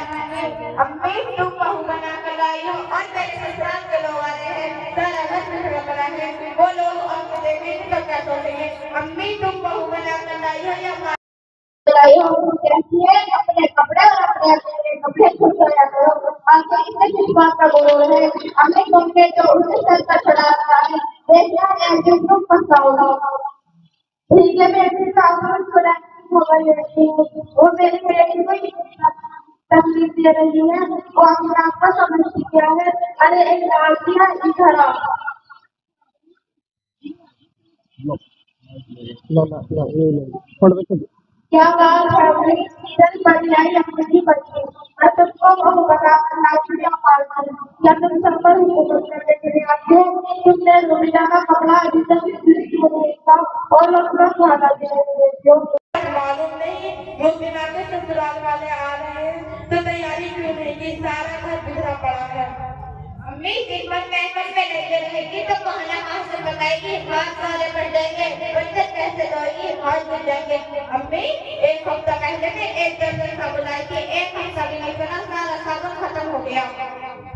अम्मी तुम बहू बना कर लाई हो और मेरे ससुराल के लोग आ रहे हैं, सारा घर बिखरा पड़ा है, वो लोग आपको देखेंगे तो क्या सोचेंगे। अम्मी तुम बहू बना कर लाई हो या लाई हो, कहती है अपने कपड़े और अपने कपड़े खुद धोया करो। आपको इससे किस बात का गुरूर है। हमें तुमने जो उनके सर पर चढ़ा रखा है, देखना है कि तुम पछताओगे। ठीक है, मैं फिर साबुन छुड़ा मोबाइल रखती हूँ, वो मेरी बेटी को तकलीफ दे रही है, वो अपने आप को समझती क्या है। अरे एक लड़कियां इधर आओ। क्या बात है भाई, इधर बढ़ जाए या मुझे बच्ची मैं तुमको बहु बता लाइब्रेरिया पालती या तुम संपर्क करने के लिए आते हो। तुमने रुबिया का कपड़ा अभी तक देखा और अपना खाना देते हो। मालूम नहीं मुस्लिमा के ससुराल वाले आ रहे हैं तो तैयारी क्यों नहीं की, सारा घर बिखरा पड़ा है। अम्मी खिदमत महकम में लगे रहेगी तो मोहल्ला कहाँ से बताएगी, हाथ सारे बढ़ जाएंगे, बच्चे कैसे धोएगी, हाथ मिल जाएंगे। अम्मी एक हफ्ता पहले मैं एक दर्जन साबुन लाई थी, एक हफ्ता भी नहीं बना, सारा साबुन खत्म हो गया।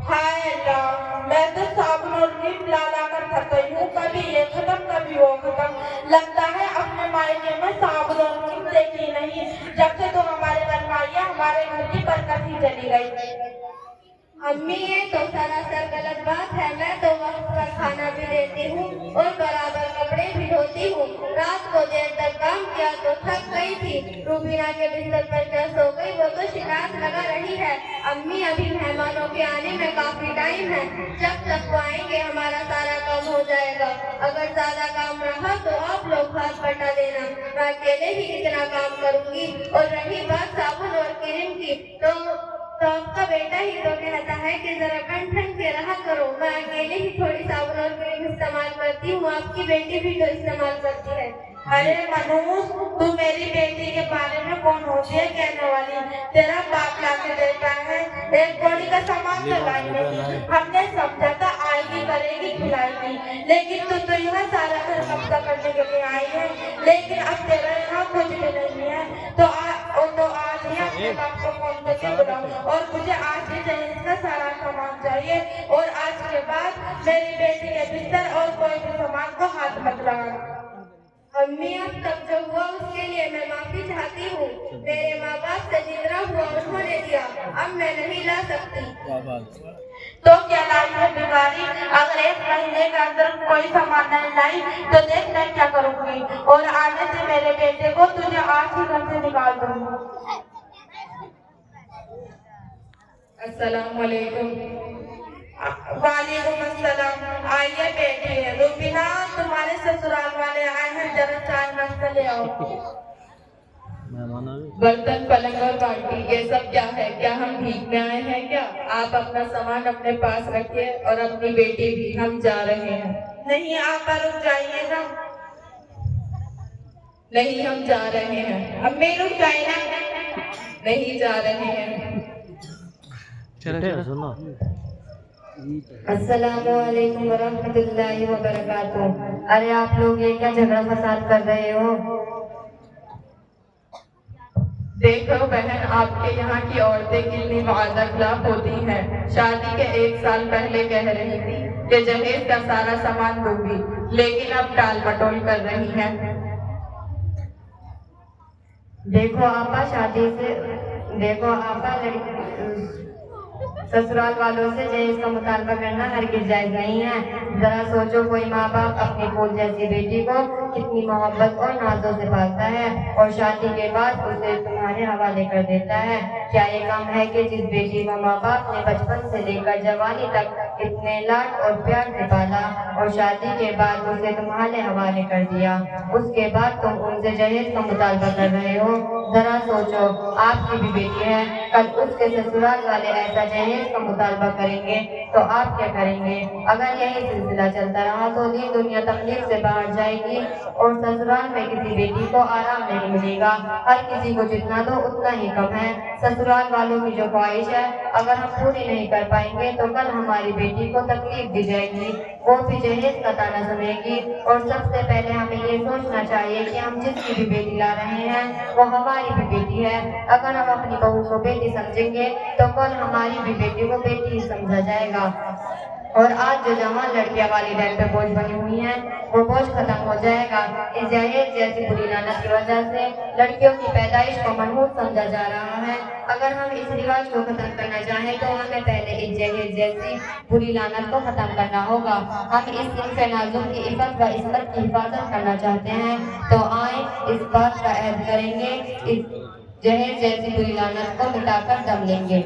हाय अल्लाह, मैं तो साबुन और नीम ला ला कर थक गई हूँ, कभी ये खत्म कभी वो खत्म। लगता है अपने मायके में साबुन और नीम देखी नहीं, जब से तो हमारे घर में आई है हमारे घर की बरकत ही चली गई। अम्मी ये तो सरासर गलत बात है, मैं तो वक्त पर खाना भी देती हूँ और बराबर कपड़े भी धोती हूँ। रात को देर तक काम किया तो थक गई थी, रूबीना के बिस्तर पर क्या सो गई, वो तो शिकायत लगा रही है। अम्मी अभी मेहमानों के आने में काफी टाइम है, जब तक वो आएंगे हमारा सारा काम हो जाएगा। अगर ज्यादा काम रहा तो आप लोग हाथ बटा देना, मैं अकेले ही इतना काम करूँगी। और रही बात साबुन और क्रीम की तो आपका बेटा ही तो कहता है कि जरा ठन के रहा करो, मैं अकेले ही थोड़ी साबुन और क्रीम इस्तेमाल करती हूँ, आपकी बेटी भी तो इस्तेमाल करती है। अरे मनोज, तू मेरी बेटी के बारे में कौन होती है कहने वाली, तेरा बाप ला के देता है, एक बॉडी का सामान तो लाई नहीं। हमने समझा था आएगी करेगी खिलाएगी, लेकिन तू तो यहाँ सारा घर कब्जा करने के लिए आई है। लेकिन अब तेरा यहाँ कुछ भी नहीं है तो आज ही अपने बाप को फोन करके बुलाओ और मुझे आज ही जहेज का सारा सामान चाहिए और आज के बाद मेरी बेटी के बिस्तर और कोई भी सामान को हाथ मत लगाना। अम्मी अब तक जो हुआ उसके लिए मैं माफी चाहती हूँ, मेरे माँ बाप से जितना हुआ उन्होंने दिया, अब मैं नहीं ला सकती। तो क्या लाई है बिगाड़ी, अगर एक महीने के अंदर कोई सामान नहीं लाई तो देख मैं क्या करूँगी, और आने से मेरे बेटे को तुझे आज ही घर से निकाल दूंगी। अस्सलाम वालेकुम। वालेकुम अस्सलाम। आइए बैठिए। रूबीना तुम्हारे ससुराल वाले आए हैं, जरा चाय नाश्ता ले आओ। बर्तन पलंग और बाल्टी ये सब क्या है, क्या हम भीख में आए हैं क्या? आप अपना सामान अपने पास रखिए और अपनी बेटी भी, हम जा रहे हैं। नहीं आप रुक जाइएगा। नहीं हम जा रहे हैं। अम्मी रुक जाए ना। नहीं जा रहे हैं। सुनो। अस्सलामुअलैकुम वरहमतुल्लाहि वबरकातुहू। अरे आप लोग ये क्या झगड़ा फसाद कर रहे हो? देखो बहन, आपके यहाँ की औरतें कितनी वादा खिलाफ होती हैं। शादी के 1 साल पहले कह रही थी कि जहेज का सारा सामान दूंगी, लेकिन अब टाल मटोल कर रही हैं। देखो आपा ससुराल वालों से जहेज का मुतालबा करना हरगिज़ जायज नहीं है। जरा सोचो, कोई माँ बाप अपनी फूल जैसी बेटी को कितनी मोहब्बत और नाजों से पालता है और शादी के बाद उसे तुम्हारे हवाले कर देता है। क्या ये कम है कि जिस बेटी को माँ बाप ने बचपन से लेकर जवानी तक इतने लाड और प्यार से पाला और शादी के बाद उसे तुम्हारे हवाले कर दिया, उसके बाद तुम उनसे जहेज का मुतालबा कर रहे हो। जरा सोचो, आपकी भी बेटी है, कल उसके ससुराल वाले ऐसा जहेज का मुतालबा करेंगे तो आप क्या करेंगे? अगर यही सिलसिला चलता रहा तो दीन दुनिया तकलीफ से बाहर जाएगी और ससुराल में किसी बेटी को आराम नहीं मिलेगा। हर किसी को जितना दो उतना ही कम है। ससुराल वालों की जो ख्वाहिश है अगर हम पूरी नहीं कर पाएंगे तो कल हमारी बेटी को तकलीफ दी जाएगी, वो भी जहेज का ताना सुनेगी। और सबसे पहले हमें ये सोचना चाहिए कि हम जिसकी भी बेटी ला रहे हैं वो हमारी भी बेटी है। अगर हम अपनी बहू को बेटी समझेंगे तो कल हमारी भी बेटी को बेटी ही समझा जाएगा। और आज जो जवान लड़कियां वालिदैन पे बोझ बनी हुई हैं वो बोझ खत्म हो जाएगा। इस जहेज जैसी बुरी लानत की वजह से लड़कियों की पैदाइश को मनहूस समझा जा रहा है। अगर हम इस रिवाज को खत्म करना चाहें तो हमें पहले इस जहेज जैसी बुरी लानत को खत्म करना होगा। हम इस सिनफ़े नाज़ुक की इफ़्फ़त व इस्मत की हिफाजत करना चाहते हैं तो आए इस बात का अहद करेंगे, इस जहेज जैसी बुरी लानत को मिटाकर दम लेंगे।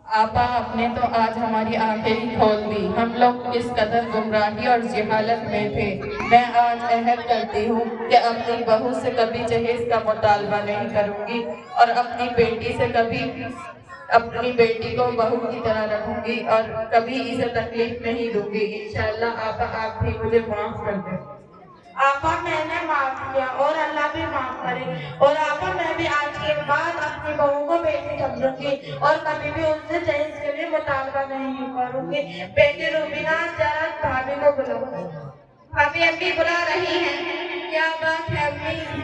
आपा आपने तो आज हमारी आंखें ही खोल दी। हम लोग किस कदर गुमराही और जहालत में थे। मैं आज अहद करती हूँ कि अपनी बहू से कभी जहेज का मुतालबा नहीं करूँगी और अपनी बेटी से कभी अपनी बेटी को बहू की तरह रखूंगी और कभी इसे तकलीफ नहीं दूंगी। इंशाअल्लाह आपा आप भी मुझे माफ कर दें। आपा मैंने माफ किया और अल्लाह भी माफ करे। और आपा मैं भी आज के बाद अपनी बहू को बेटी समझूंगी और कभी भी उससे जहेज के लिए मुतालबा नहीं करूंगी। बेटी रूबीना जरा भाभी को बुलाओ। भाभी अम्मी बुला रही हैं। क्या बात है अम्मी?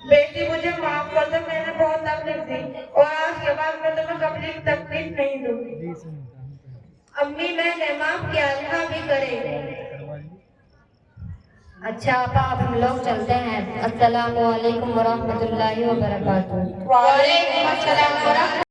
बेटी मुझे माफ कर दो, मैंने बहुत तकलीफ दी और आज के बाद मैं तुम्हें कभी तकलीफ नहीं दूंगी। अम्मी मैंने माफ किया, अल्लाह भी करे। अच्छा आपा अब हम लोग चलते हैं। अस्सलामु अलैकुम वरहमतुल्लाहि वबरकातुहू। वालेकुम अस्सलाम।